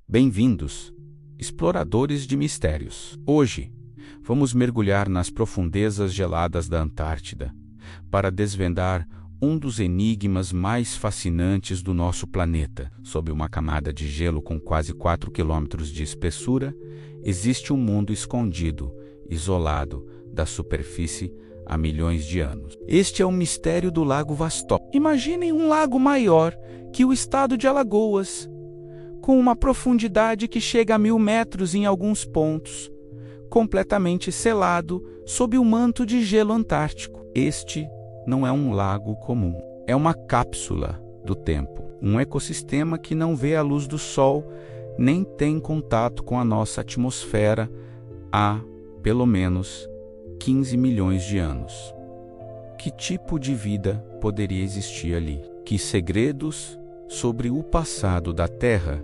Bem-vindos, exploradores de mistérios. Hoje, vamos mergulhar nas profundezas geladas da Antártida para desvendar um dos enigmas mais fascinantes do nosso planeta. Sob uma camada de gelo com quase 4 quilômetros de espessura, existe um mundo escondido, isolado da superfície há milhões de anos. Este é o mistério do Lago Vostok. Imaginem um lago maior que o estado de Alagoas, com uma profundidade que chega a 1000 metros em alguns pontos, completamente selado sob o manto de gelo antártico. Este não é um lago comum, é uma cápsula do tempo, um ecossistema que não vê a luz do sol nem tem contato com a nossa atmosfera há, pelo menos, 15 milhões de anos. Que tipo de vida poderia existir ali? Que segredos sobre o passado da Terra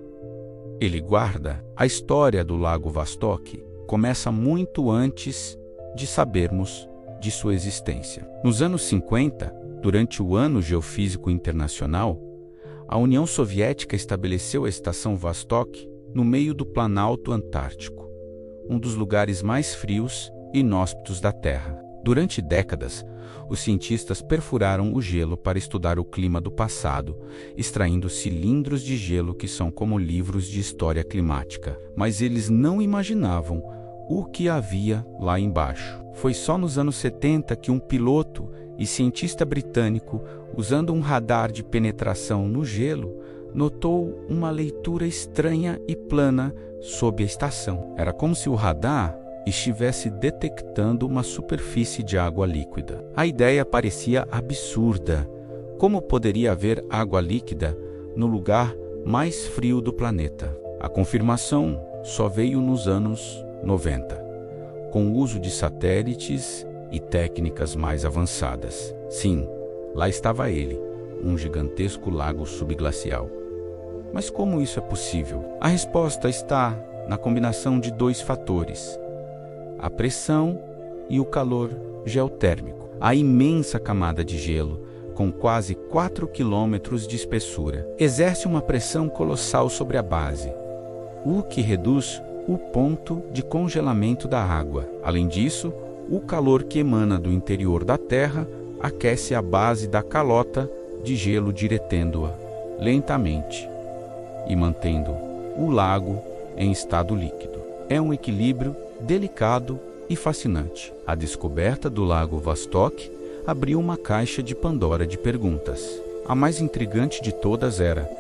ele guarda? A história do Lago Vostok começa muito antes de sabermos de sua existência. Nos anos 50, durante o Ano Geofísico Internacional, a União Soviética estabeleceu a Estação Vostok no meio do Planalto Antártico, um dos lugares mais frios e inóspitos da Terra. Durante décadas, os cientistas perfuraram o gelo para estudar o clima do passado, extraindo cilindros de gelo que são como livros de história climática. Mas eles não imaginavam o que havia lá embaixo. Foi só nos anos 70 que um piloto e cientista britânico, usando um radar de penetração no gelo, notou uma leitura estranha e plana sob a estação. Era como se o radar estivesse detectando uma superfície de água líquida. A ideia parecia absurda. Como poderia haver água líquida no lugar mais frio do planeta? A confirmação só veio nos anos 90, com o uso de satélites e técnicas mais avançadas. Sim, lá estava ele, um gigantesco lago subglacial. Mas como isso é possível? A resposta está na combinação de dois fatores: a pressão e o calor geotérmico. A imensa camada de gelo, com quase 4 quilômetros de espessura, exerce uma pressão colossal sobre a base, o que reduz o ponto de congelamento da água. Além disso, o calor que emana do interior da Terra aquece a base da calota de gelo, derretendo-a lentamente e mantendo o lago em estado líquido. É um equilíbrio delicado e fascinante. A descoberta do Lago Vostok abriu uma caixa de Pandora de perguntas. A mais intrigante de todas era: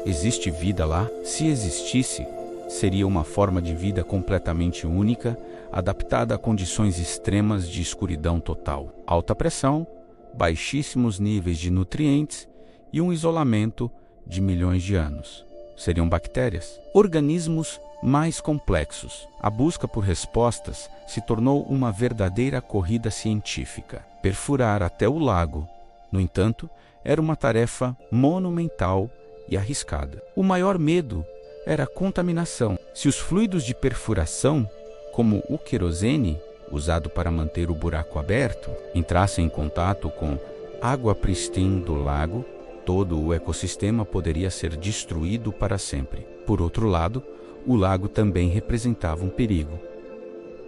existe vida lá? Se existisse, seria uma forma de vida completamente única, adaptada a condições extremas de escuridão total, alta pressão, baixíssimos níveis de nutrientes e um isolamento de milhões de anos. Seriam bactérias? Organismos mais complexos. A busca por respostas se tornou uma verdadeira corrida científica. Perfurar até o lago, no entanto, era uma tarefa monumental e arriscada. O maior medo era a contaminação. Se os fluidos de perfuração, como o querosene, usado para manter o buraco aberto, entrassem em contato com água pristina do lago, todo o ecossistema poderia ser destruído para sempre. Por outro lado, o lago também representava um perigo.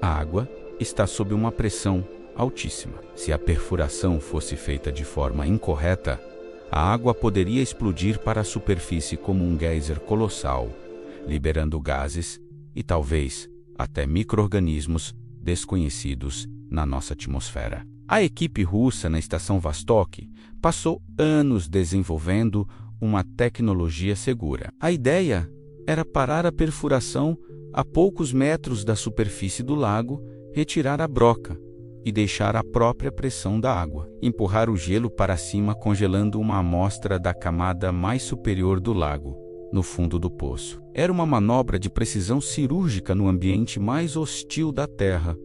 A água está sob uma pressão altíssima. Se a perfuração fosse feita de forma incorreta, a água poderia explodir para a superfície como um geyser colossal, liberando gases e talvez até micro-organismos desconhecidos na nossa atmosfera. A equipe russa na Estação Vostok passou anos desenvolvendo uma tecnologia segura. A ideia era parar a perfuração a poucos metros da superfície do lago, retirar a broca e deixar a própria pressão da água, empurrar o gelo para cima, congelando uma amostra da camada mais superior do lago, no fundo do poço. Era uma manobra de precisão cirúrgica no ambiente mais hostil da Terra.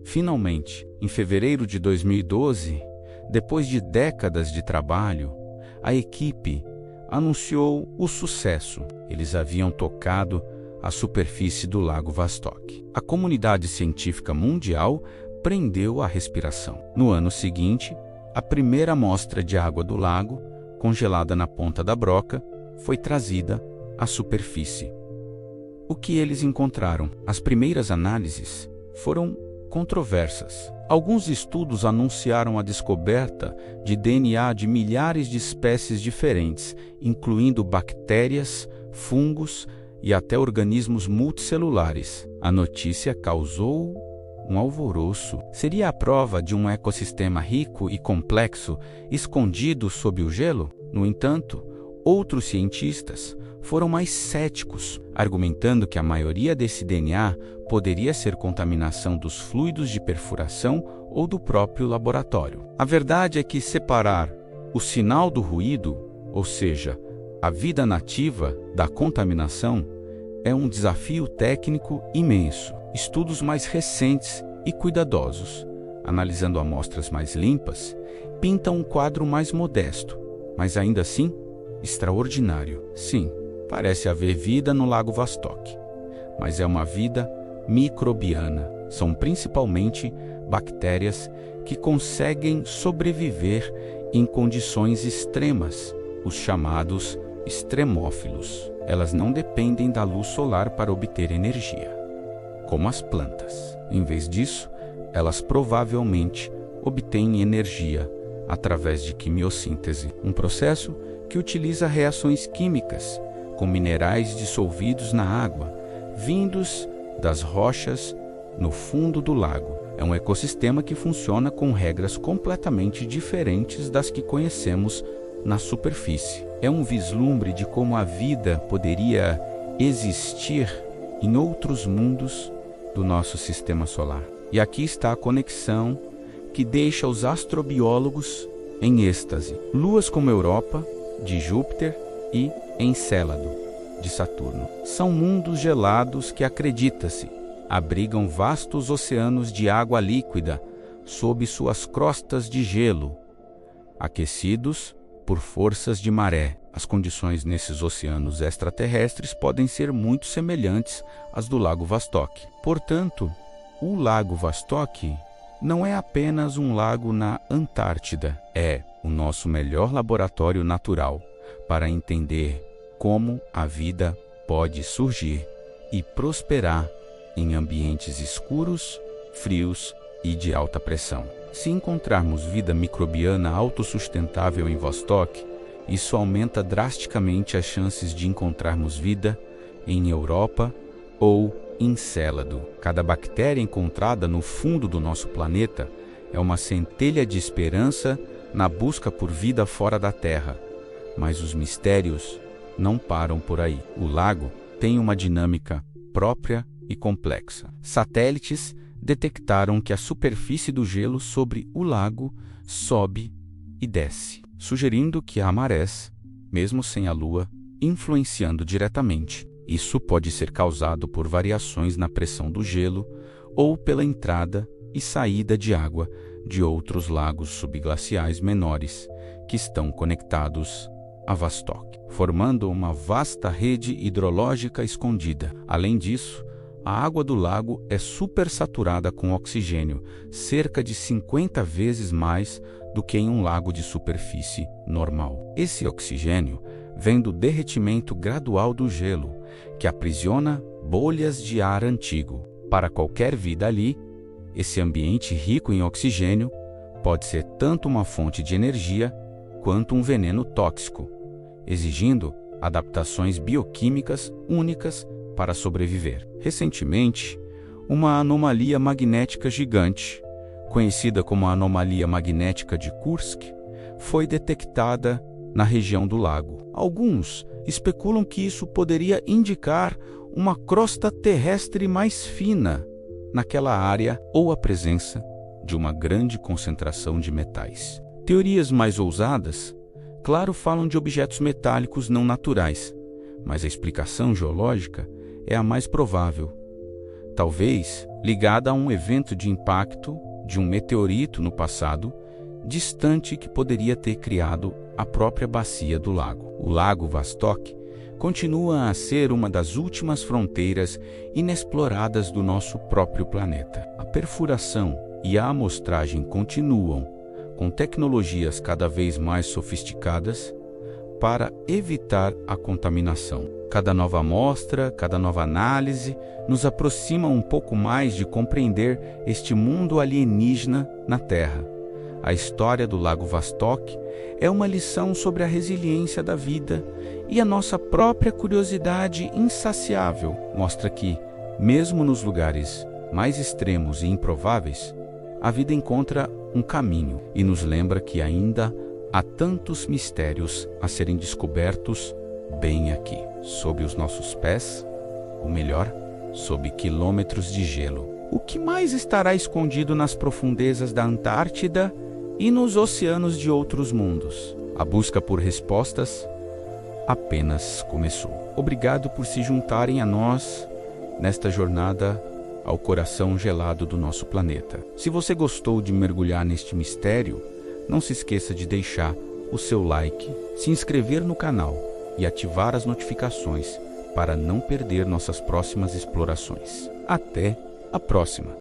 Finalmente, em fevereiro de 2012, depois de décadas de trabalho, a equipe anunciou o sucesso. Eles haviam tocado a superfície do Lago Vostok. A comunidade científica mundial prendeu a respiração. No ano seguinte, a primeira amostra de água do lago, congelada na ponta da broca, foi trazida à superfície. O que eles encontraram? As primeiras análises foram controversas. Alguns estudos anunciaram a descoberta de DNA de milhares de espécies diferentes, incluindo bactérias, fungos e até organismos multicelulares. A notícia causou um alvoroço. Seria a prova de um ecossistema rico e complexo escondido sob o gelo? No entanto, outros cientistas foram mais céticos, argumentando que a maioria desse DNA poderia ser contaminação dos fluidos de perfuração ou do próprio laboratório. A verdade é que separar o sinal do ruído, ou seja, a vida nativa, da contaminação, é um desafio técnico imenso. Estudos mais recentes e cuidadosos, analisando amostras mais limpas, pintam um quadro mais modesto, mas ainda assim extraordinário. Sim, parece haver vida no Lago Vostok, mas é uma vida microbiana. São principalmente bactérias que conseguem sobreviver em condições extremas, os chamados extremófilos. Elas não dependem da luz solar para obter energia, como as plantas. Em vez disso, elas provavelmente obtêm energia através de quimiossíntese, um processo que utiliza reações químicas com minerais dissolvidos na água, vindos das rochas no fundo do lago. É um ecossistema que funciona com regras completamente diferentes das que conhecemos na superfície. É um vislumbre de como a vida poderia existir em outros mundos do nosso sistema solar. E aqui está a conexão que deixa os astrobiólogos em êxtase. Luas como Europa, de Júpiter, e Encélado, de Saturno, são mundos gelados que, acredita-se, abrigam vastos oceanos de água líquida sob suas crostas de gelo, aquecidos por forças de maré. As condições nesses oceanos extraterrestres podem ser muito semelhantes às do Lago Vostok. Portanto, o Lago Vostok não é apenas um lago na Antártida, é o nosso melhor laboratório natural para entender como a vida pode surgir e prosperar em ambientes escuros, frios e de alta pressão. Se encontrarmos vida microbiana autossustentável em Vostok, isso aumenta drasticamente as chances de encontrarmos vida em Europa ou Encélado. Cada bactéria encontrada no fundo do nosso planeta é uma centelha de esperança na busca por vida fora da Terra. Mas os mistérios não param por aí. O lago tem uma dinâmica própria e complexa. Satélites detectaram que a superfície do gelo sobre o lago sobe e desce, sugerindo que há marés, mesmo sem a Lua, influenciando diretamente. Isso pode ser causado por variações na pressão do gelo ou pela entrada e saída de água de outros lagos subglaciais menores que estão conectados a Vostok, formando uma vasta rede hidrológica escondida. Além disso, a água do lago é supersaturada com oxigênio, cerca de 50 vezes mais do que em um lago de superfície normal. Esse oxigênio vem do derretimento gradual do gelo, que aprisiona bolhas de ar antigo. Para qualquer vida ali, esse ambiente rico em oxigênio pode ser tanto uma fonte de energia quanto um veneno tóxico, exigindo adaptações bioquímicas únicas para sobreviver. Recentemente, uma anomalia magnética gigante, conhecida como a Anomalia Magnética de Kursk, foi detectada na região do lago. Alguns especulam que isso poderia indicar uma crosta terrestre mais fina naquela área ou a presença de uma grande concentração de metais. Teorias mais ousadas, claro, falam de objetos metálicos não naturais, mas a explicação geológica é a mais provável, talvez ligada a um evento de impacto de um meteorito no passado distante que poderia ter criado a própria bacia do lago. O Lago Vostok continua a ser uma das últimas fronteiras inexploradas do nosso próprio planeta. A perfuração e a amostragem continuam, com tecnologias cada vez mais sofisticadas, para evitar a contaminação. Cada nova amostra, cada nova análise nos aproxima um pouco mais de compreender este mundo alienígena na Terra. A história do Lago Vostok é uma lição sobre a resiliência da vida, e a nossa própria curiosidade insaciável mostra que, mesmo nos lugares mais extremos e improváveis, a vida encontra um caminho e nos lembra que ainda há tantos mistérios a serem descobertos bem aqui, sob os nossos pés, ou melhor, sob quilômetros de gelo. O que mais estará escondido nas profundezas da Antártida e nos oceanos de outros mundos? A busca por respostas apenas começou. Obrigado por se juntarem a nós nesta jornada ao coração gelado do nosso planeta. Se você gostou de mergulhar neste mistério, não se esqueça de deixar o seu like, se inscrever no canal e ativar as notificações para não perder nossas próximas explorações. Até a próxima!